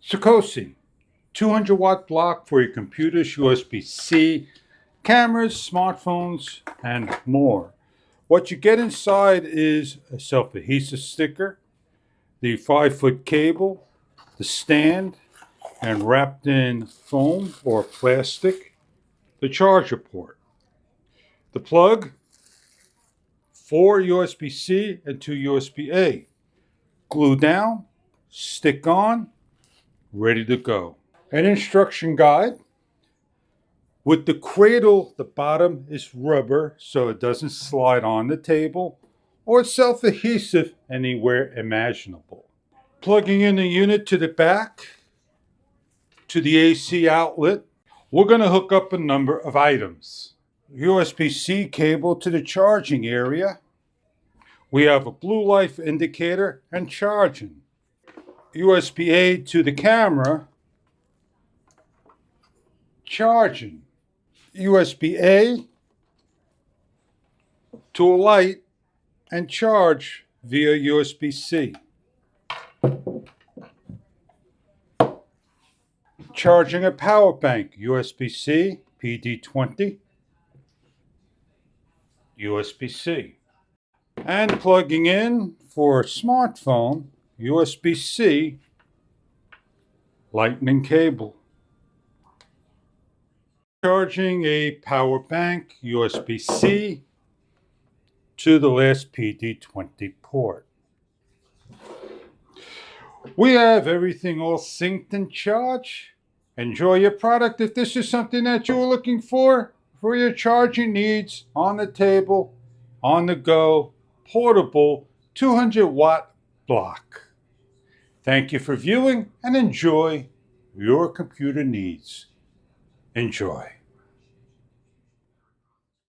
Cecosy, 200 watt block for your computers, USB-C, cameras, smartphones, and more. What you get inside is a self-adhesive sticker, the 5-foot cable, the stand, and wrapped in foam or plastic, the charger port. The plug, 4 USB-C and 2 USB-A. Glue down, stick on, ready to go. An instruction guide. With the cradle, the bottom is rubber so it doesn't slide on the table, or self-adhesive anywhere imaginable. Plugging in the unit to the back, to the AC outlet, we're going to hook up a number of items. USB-C cable to the charging area. We have a blue light indicator and charging. USB-A to the camera, charging. USB-A to a light and charge via USB-C. Charging a power bank, USB-C, PD20, USB-C. And plugging in for a smartphone, USB-C, lightning cable. Charging a power bank, USB-C, to the last PD20 port. We have everything all synced and charged. Enjoy your product. If this is something that you're looking for your charging needs, on the table, on the go, portable, 200 watt block. Thank you for viewing and enjoy your computer needs. Enjoy.